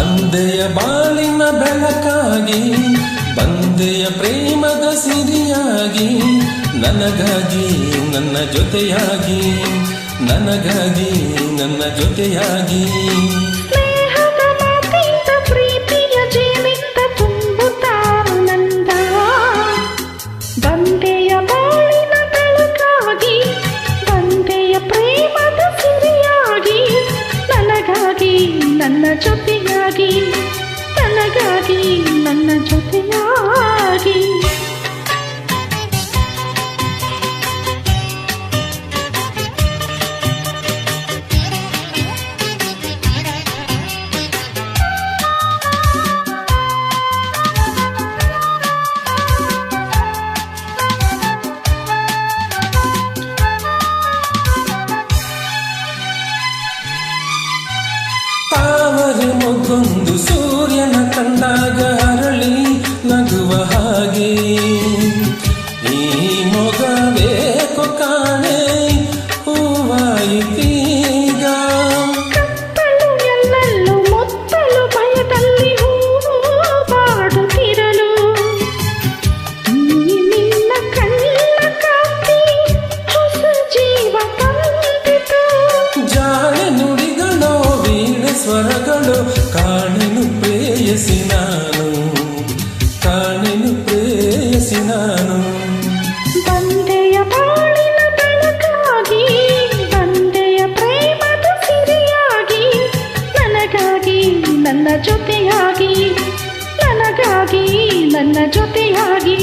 ಬಂದೆಯ ಬಾಳಿನ ಬೆಳಕಾಗಿ, ಬಂದೆಯ ಪ್ರೇಮದ ಸಿರಿಯಾಗಿ, ನನಗಾಗಿ ನನ್ನ ಜೊತೆಯಾಗಿ, ನನಗಾಗಿ ನನ್ನ ಜೊತೆಯಾಗಿ. ನನ್ನ ಜೊತೆಯಾಗಿ, ನನಗಾಗಿ ನನ್ನ ಜೊತೆಯಾಗಿ. ಮೊಗ್ಗೊಂದು ಸೂರ್ಯನ ಕಂಡಾಗ ಅರಳಿ ನಗುವ ಹಾಗೆ, ಈ ಮೊಗ ಬೇಕು ಕಾಣೆ ಹೂವಾಯಿತೀಗ. ಕತ್ತಲು ಎಲ್ಲೆಲ್ಲೂ ಮುತ್ತಲು ಭಯದಲ್ಲಿ ಹೂವು ಬಾಡುತ್ತಿರಲು, ನಿನ್ನ ಕಣ್ಣ ಕಾಂತಿ ಹೊಸ ಜೀವ ತಂದಿತು. ಜಾಣೆ ನುಡಿಗಳೋ ವೀಣೆ ಸ್ವರಗಳು, ಕಾಣೆನು ಪ್ರೇಯಸಿ ನಾನು, ಕಾಣೆನು ಪ್ರೇಯಸಿ ನಾನು. ಬಂದೆಯ ಬಾಳಿನ ಬೆಳಕಾಗಿ, ಬಂದೆಯ ಪ್ರೇಮದ ಸಿರಿಯಾಗಿ, ನನಗಾಗಿ ನನ್ನ ಜೊತೆಯಾಗಿ, ನನಗಾಗಿ ನನ್ನ ಜೊತೆಯಾಗಿ.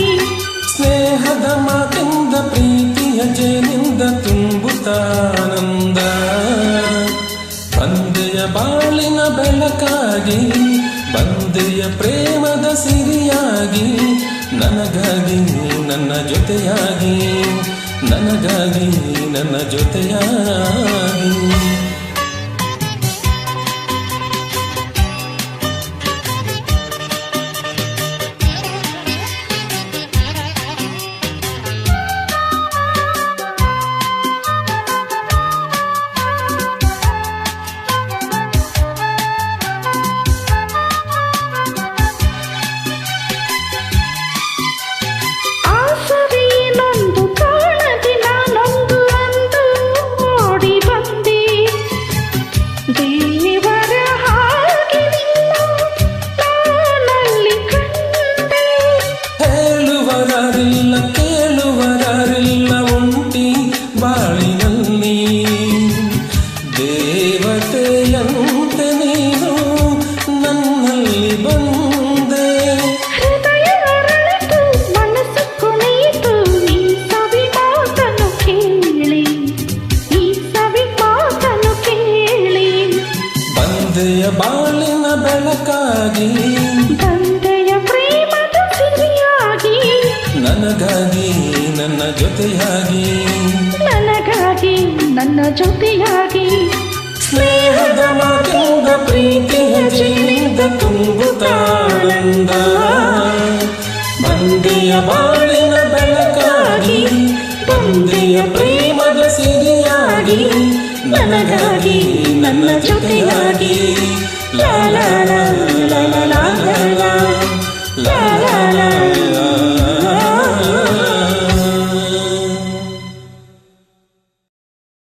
ಸ್ನೇಹದ ಮಾತಿಂದ ಪ್ರೀತಿಯ ಜೇನಿಂದ ತುಂಬುತ್ತಾನಂದ, ಬಂದೆಯ ಬಾಳಿನ ಬೆಳಕಾಗಿ, ಬಂದೆಯ ಪ್ರೇಮದ ಸಿರಿಯಾಗಿ, ನನಗಾಗಿ ನನ್ನ ಜೊತೆಯಾಗಿ, ನನಗಾಗಿ ನನ್ನ ಜೊತೆಯಾಗಿ. ಕೇಳುವರಾರಿಲ್ಲ ಒಂಟಿ ಬಾಳಿನಲ್ಲಿ, ದೇವತೆಯಂತೆ ನೀನು ನನ್ನಲ್ಲಿ ಬಂದೆ. ಹೃದಯ ಅರಳಿತು, ಮನಸ್ಸು ಕುಣಿಯಿತು, ಈ ಸವಿ ಮಾತನ್ನು ಕೇಳಿ, ಈ ಸವಿ ಮಾತನ್ನು ಕೇಳಿ. ಬಂದೆಯ ಬಾಳಿನ ಬೆಳಕಾಗಿ, ಬಂದೆಯ ಪ್ರೇಮದ ಸಿರಿಯಾಗಿ, ನನಗಾಗಿ ನನ್ನ ಜೊತೆಯಾಗಿ, ನನಗಾಗಿ ನನ್ನ ಜೊತೆಯಾಗಿ. ಸ್ನೇಹದ ಮಾತಿಂದ ಪ್ರೀತಿಯ ಜೀವಿತ ತುಂಬುತ್ತಾನಂದ, ಬಂದೆಯ ಬಾಳಿನ ಬೆಳಕಾಗಿ, ಬಂದೆಯ ಪ್ರೇಮದ ಸಿರಿಯಾಗಿ, ನನಗಾಗಿ ನನ್ನ ಜೊತೆಯಾಗಿ. ಲಾ ಲಾ ಲಾ ಲಾ ಲಾ ಲಾ.